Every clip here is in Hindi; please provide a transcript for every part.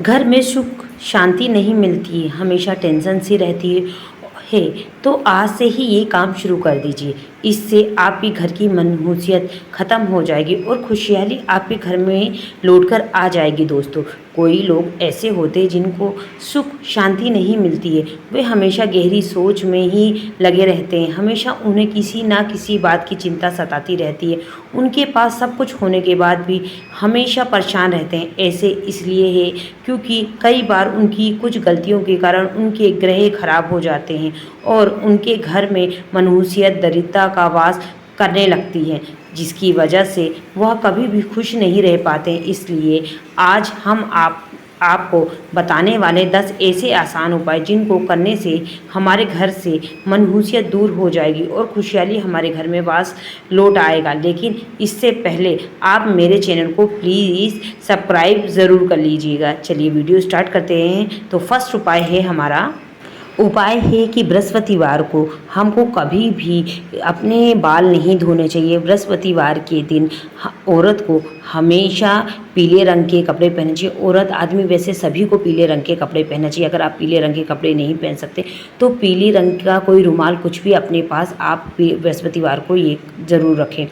घर में सुख शांति नहीं मिलती है, हमेशा टेंशन सी रहती है तो आज से ही ये काम शुरू कर दीजिए। इससे आपके घर की मनहूसियत ख़त्म हो जाएगी और खुशहाली आपके घर में लौटकर आ जाएगी। दोस्तों, कोई लोग ऐसे होते हैं जिनको सुख शांति नहीं मिलती है, वे हमेशा गहरी सोच में ही लगे रहते हैं। हमेशा उन्हें किसी ना किसी बात की चिंता सताती रहती है। उनके पास सब कुछ होने के बाद भी हमेशा परेशान रहते हैं। ऐसे इसलिए है क्योंकि कई बार उनकी कुछ गलतियों के कारण उनके ग्रह खराब हो जाते हैं और उनके घर में मनहूसियत दरिद्रता का वास करने लगती है, जिसकी वजह से वह कभी भी खुश नहीं रह पाते। इसलिए आज हम आपको बताने वाले 10 ऐसे आसान उपाय जिनको करने से हमारे घर से मनहूसियत दूर हो जाएगी और खुशहाली हमारे घर में वास लौट आएगा। लेकिन इससे पहले आप मेरे चैनल को प्लीज़ सब्सक्राइब ज़रूर कर लीजिएगा। चलिए वीडियो स्टार्ट करते हैं। तो फर्स्ट उपाय है कि बृहस्पतिवार को हमको कभी भी अपने बाल नहीं धोने चाहिए। बृहस्पतिवार के दिन औरत को हमेशा पीले रंग के कपड़े पहनने चाहिए। औरत आदमी वैसे सभी को पीले रंग के कपड़े पहनना चाहिए। अगर आप पीले रंग के कपड़े नहीं पहन सकते तो पीले रंग का कोई रुमाल कुछ भी अपने पास आप बृहस्पतिवार को ये ज़रूर रखें।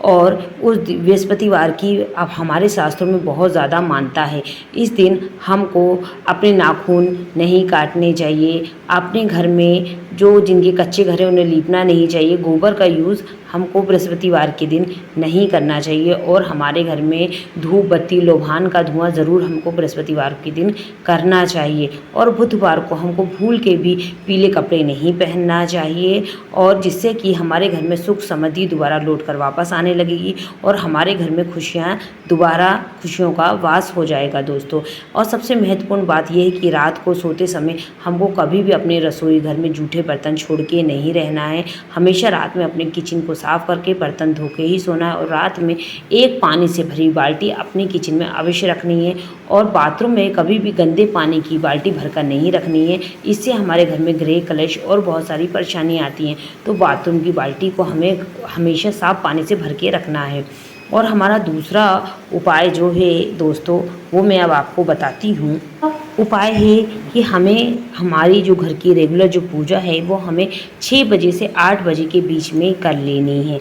और उस बृहस्पतिवार की अब हमारे शास्त्रों में बहुत ज़्यादा मान्यता है। इस दिन हमको अपने नाखून नहीं काटने चाहिए। अपने घर में जो जिनके कच्चे घर हैं उन्हें लीपना नहीं चाहिए। गोबर का यूज़ हमको बृहस्पतिवार के दिन नहीं करना चाहिए और हमारे घर में धूप बत्ती लोभान का धुआं ज़रूर हमको बृहस्पतिवार के दिन करना चाहिए। और बुधवार को हमको भूल के भी पीले कपड़े नहीं पहनना चाहिए, और जिससे कि हमारे घर में सुख समृद्धि दोबारा लौट कर वापस आने लगेगी और हमारे घर में खुशियों का वास हो जाएगा। दोस्तों, और सबसे महत्वपूर्ण बात यह है कि रात को सोते समय हमको कभी भी अपने रसोई घर में जूठे बर्तन छोड़ के नहीं रहना है। हमेशा रात में अपने किचन को साफ़ करके बर्तन धो के ही सोना है और रात में एक पानी से भरी बाल्टी अपने किचन में अवश्य रखनी है। और बाथरूम में कभी भी गंदे पानी की बाल्टी भरकर नहीं रखनी है। इससे हमारे घर में गृह कलेश और बहुत सारी परेशानियाँ आती हैं। तो बाथरूम की बाल्टी को हमें हमेशा साफ़ पानी से भर के रखना है। और हमारा दूसरा उपाय जो है दोस्तों, वो मैं अब आपको बताती हूँ। उपाय है कि हमें हमारी जो घर की रेगुलर जो पूजा है वो हमें 6 बजे से 8 बजे के बीच में कर लेनी है।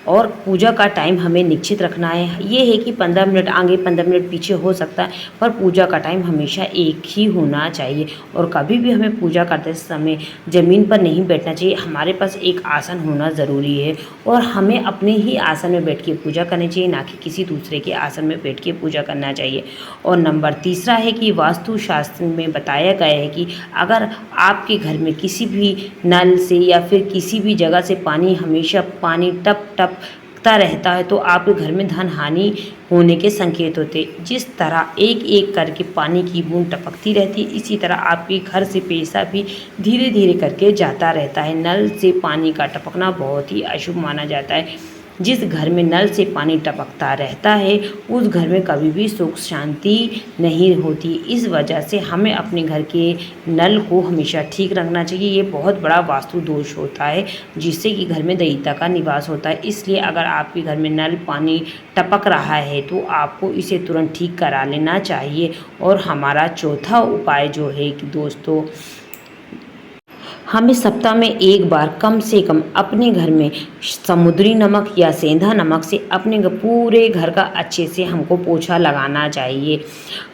और पूजा का टाइम हमें निश्चित रखना है। ये है कि 15 मिनट आगे 15 मिनट पीछे हो सकता है, पर पूजा का टाइम हमेशा एक ही होना चाहिए। और कभी भी हमें पूजा करते समय ज़मीन पर नहीं बैठना चाहिए। हमारे पास एक आसन होना ज़रूरी है और हमें अपने ही आसन में बैठ के पूजा करनी चाहिए, ना कि किसी दूसरे के आसन में बैठ के पूजा करना चाहिए। और नंबर तीसरा है कि वास्तु शास्त्र में बताया गया है कि अगर आपके घर में किसी भी नल से या फिर किसी भी जगह से हमेशा पानी टप टपकता रहता है तो आपके घर में धन हानि होने के संकेत होते हैं। जिस तरह एक एक करके पानी की बूंद टपकती रहती है, इसी तरह आपके घर से पैसा भी धीरे धीरे करके जाता रहता है। नल से पानी का टपकना बहुत ही अशुभ माना जाता है। जिस घर में नल से पानी टपकता रहता है उस घर में कभी भी सुख शांति नहीं होती। इस वजह से हमें अपने घर के नल को हमेशा ठीक रखना चाहिए। ये बहुत बड़ा वास्तु दोष होता है जिससे कि घर में दैवता का निवास होता है। इसलिए अगर आपके घर में नल पानी टपक रहा है तो आपको इसे तुरंत ठीक करा लेना चाहिए। और हमारा चौथा उपाय जो है कि दोस्तों, हमें सप्ताह में एक बार कम से कम अपने घर में समुद्री नमक या सेंधा नमक से अपने पूरे घर का अच्छे से हमको पोछा लगाना चाहिए,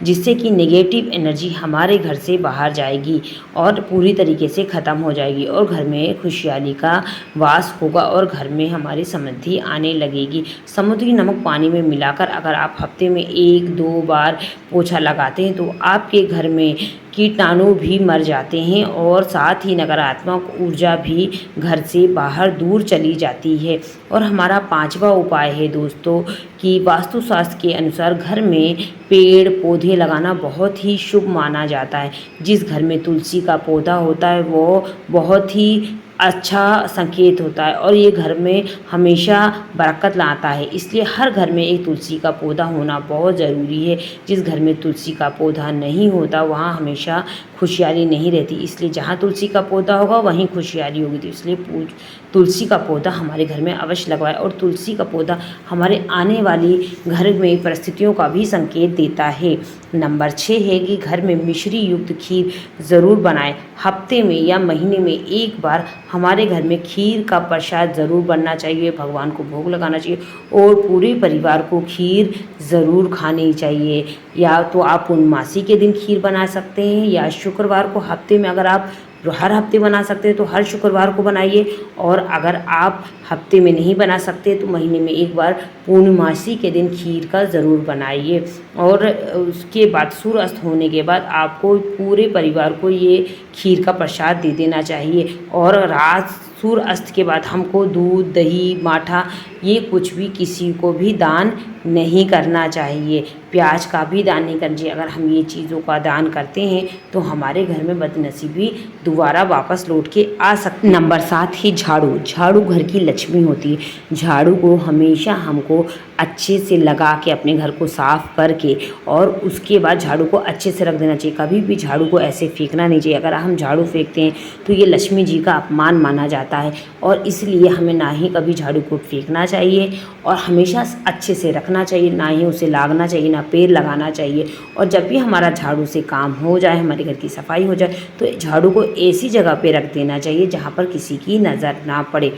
जिससे कि नेगेटिव एनर्जी हमारे घर से बाहर जाएगी और पूरी तरीके से ख़त्म हो जाएगी और घर में खुशहाली का वास होगा और घर में हमारी समृद्धि आने लगेगी। समुद्री नमक पानी में मिलाकर अगर आप हफ्ते में 1-2 बार पोछा लगाते हैं तो आपके घर में कीटाणु भी मर जाते हैं और साथ ही नकारात्मक ऊर्जा भी घर से बाहर दूर चली जाती है। और हमारा 5वां उपाय है दोस्तों कि वास्तुशास्त्र के अनुसार घर में पेड़ पौधे लगाना बहुत ही शुभ माना जाता है। जिस घर में तुलसी का पौधा होता है वो बहुत ही अच्छा संकेत होता है और ये घर में हमेशा बरकत लाता है। इसलिए हर घर में एक तुलसी का पौधा होना बहुत ज़रूरी है। जिस घर में तुलसी का पौधा नहीं होता वहाँ हमेशा खुशहाली नहीं रहती। इसलिए जहाँ तुलसी का पौधा होगा वहीं खुशहाली होगी। तो इसलिए तुलसी का पौधा हमारे घर में अवश्य लगवाए। और तुलसी का पौधा हमारे आने वाली घर में परिस्थितियों का भी संकेत देता है। नंबर 6 है कि घर में मिश्री युक्त खीर ज़रूर बनाएं। हफ्ते में या महीने में एक बार हमारे घर में खीर का प्रसाद ज़रूर बनना चाहिए, भगवान को भोग लगाना चाहिए और पूरे परिवार को खीर ज़रूर खानी चाहिए। या तो आप पूर्णमासी के दिन खीर बना सकते हैं या शुक्रवार को। हफ्ते में अगर आप हर हफ्ते बना सकते हैं तो हर शुक्रवार को बनाइए, और अगर आप हफ्ते में नहीं बना सकते तो महीने में एक बार पूर्णमासी के दिन खीर का ज़रूर बनाइए। और उसके बाद सूर्यास्त होने के बाद आपको पूरे परिवार को ये खीर का प्रसाद दे देना चाहिए। और रात सूर्यास्त के बाद हमको दूध, दही, माठा ये कुछ भी किसी को भी दान नहीं करना चाहिए। प्याज का भी दान नहीं करना चाहिए। अगर हम ये चीज़ों का दान करते हैं तो हमारे घर में बदनसीबी दोबारा वापस लौट के आ सकती है। नंबर 7 है झाड़ू। झाड़ू घर की लक्ष्मी होती है। झाड़ू को हमेशा हमको अच्छे से लगा के अपने घर को साफ करके और उसके बाद झाड़ू को अच्छे से रख देना चाहिए। कभी भी झाड़ू को ऐसे फेंकना नहीं चाहिए। अगर हम झाड़ू फेंकते हैं तो ये लक्ष्मी जी का अपमान माना जाता है, और इसलिए हमें ना ही कभी झाड़ू को फेंकना चाहिए और हमेशा अच्छे से रखना चाहिए, ना ही उसे लागना चाहिए, ना पेड़ लगाना चाहिए। और जब भी हमारा झाड़ू से काम हो जाए, हमारे घर की सफाई हो जाए, तो झाड़ू को ऐसी जगह पे रख देना चाहिए जहाँ पर किसी की नज़र ना पड़े।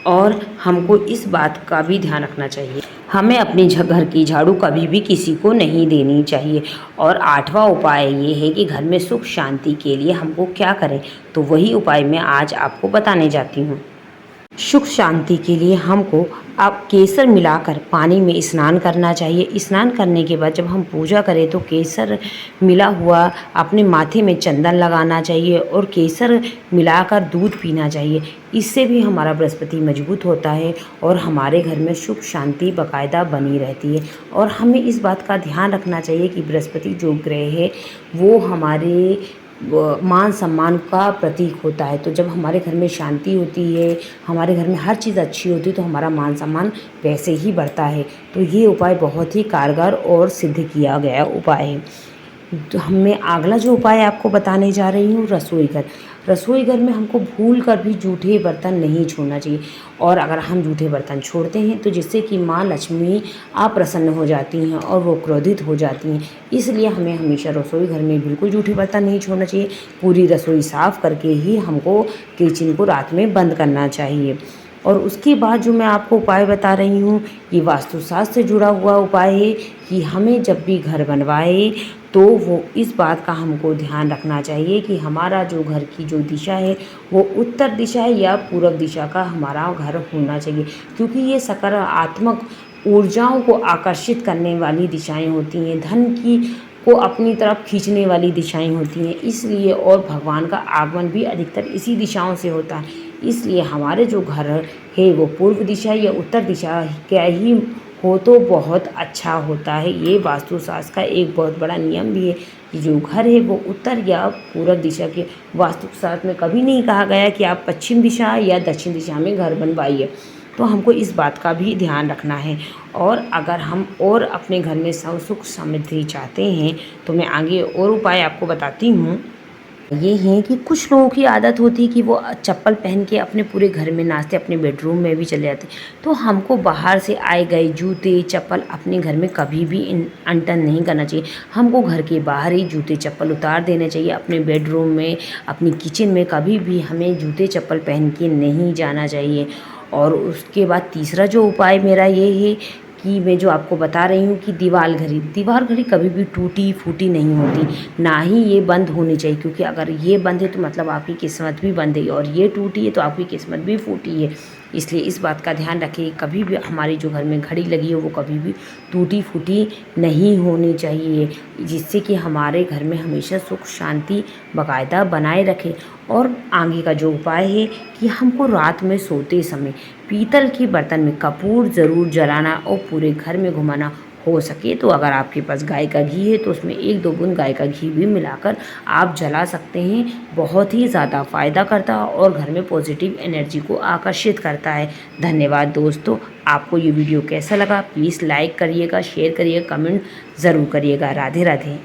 और हमको इस बात का भी ध्यान रखना चाहिए, हमें अपने घर की झाड़ू कभी भी किसी को नहीं देनी चाहिए। और 8वां उपाय ये है कि घर में सुख शांति के लिए हमको क्या करें, तो वही उपाय मैं आज आपको बताने जाती हूँ। सुख शांति के लिए हमको अब केसर मिलाकर पानी में स्नान करना चाहिए। स्नान करने के बाद जब हम पूजा करें तो केसर मिला हुआ अपने माथे में चंदन लगाना चाहिए और केसर मिलाकर दूध पीना चाहिए। इससे भी हमारा बृहस्पति मजबूत होता है और हमारे घर में सुख शांति बाकायदा बनी रहती है। और हमें इस बात का ध्यान रखना चाहिए कि बृहस्पति जो ग्रह है वो हमारे मान सम्मान का प्रतीक होता है। तो जब हमारे घर में शांति होती है, हमारे घर में हर चीज़ अच्छी होती है, तो हमारा मान सम्मान वैसे ही बढ़ता है। तो ये उपाय बहुत ही कारगर और सिद्ध किया गया उपाय है। तो मैं अगला जो उपाय आपको बताने जा रही हूँ, रसोई घर। रसोई घर में हमको भूल कर भी जूठे बर्तन नहीं छोड़ना चाहिए। और अगर हम जूठे बर्तन छोड़ते हैं तो जिससे कि माँ लक्ष्मी अप्रसन्न हो जाती हैं और वो क्रोधित हो जाती हैं। इसलिए हमें हमेशा रसोई घर में बिल्कुल जूठे बर्तन नहीं छोड़ना चाहिए। पूरी रसोई साफ़ करके ही हमको किचन को रात में बंद करना चाहिए। और उसके बाद जो मैं आपको उपाय बता रही हूँ, ये वास्तुशास्त्र से जुड़ा हुआ उपाय है कि हमें जब भी घर बनवाए तो वो इस बात का हमको ध्यान रखना चाहिए कि हमारा जो घर की जो दिशा है वो उत्तर दिशा है या पूर्व दिशा का हमारा घर होना चाहिए, क्योंकि ये सकारात्मक ऊर्जाओं को आकर्षित करने वाली दिशाएं होती हैं, धन की को अपनी तरफ खींचने वाली दिशाएं होती हैं। इसलिए और भगवान का आगमन भी अधिकतर इसी दिशाओं से होता है। इसलिए हमारे जो घर है वो पूर्व दिशा या उत्तर दिशा क्या ही हो तो बहुत अच्छा होता है। ये वास्तुशास्त्र का एक बहुत बड़ा नियम भी है कि जो घर है वो उत्तर या पूर्व दिशा के। वास्तुशास्त्र में कभी नहीं कहा गया कि आप पश्चिम दिशा या दक्षिण दिशा में घर बनवाइए। तो हमको इस बात का भी ध्यान रखना है। और अगर हम और अपने घर में सुख समृद्धि चाहते हैं तो मैं आगे और उपाय आपको बताती हूँ। ये है कि कुछ लोगों की आदत होती है कि वो चप्पल पहन के अपने पूरे घर में नाचते, अपने बेडरूम में भी चले जाते। तो हमको बाहर से आए गए जूते चप्पल अपने घर में कभी भी अनटन नहीं करना चाहिए। हमको घर के बाहर ही जूते चप्पल उतार देने चाहिए। अपने बेडरूम में, अपनी किचन में कभी भी हमें जूते चप्पल पहन के नहीं जाना चाहिए। और उसके बाद तीसरा जो उपाय मेरा ये है कि मैं जो आपको बता रही हूँ कि दीवार घड़ी कभी भी टूटी फूटी नहीं होती, ना ही ये बंद होनी चाहिए, क्योंकि अगर ये बंद है तो मतलब आपकी किस्मत भी बंद है, और ये टूटी है तो आपकी किस्मत भी फूटी है। इसलिए इस बात का ध्यान रखिए, कभी भी हमारी जो घर में घड़ी लगी हो वो कभी भी टूटी फूटी नहीं होनी चाहिए, जिससे कि हमारे घर में हमेशा सुख शांति बाकायदा बनाए रखे। और आगे का जो उपाय है कि हमको रात में सोते समय पीतल के बर्तन में कपूर ज़रूर जलाना और पूरे घर में घुमाना। हो सके तो अगर आपके पास गाय का घी है तो उसमें 1-2 बूंद गाय का घी भी मिलाकर आप जला सकते हैं। बहुत ही ज़्यादा फ़ायदा करता है और घर में पॉजिटिव एनर्जी को आकर्षित करता है। धन्यवाद दोस्तों। आपको ये वीडियो कैसा लगा प्लीज़ लाइक करिएगा, शेयर करिएगा, कमेंट ज़रूर करिएगा। राधे राधे।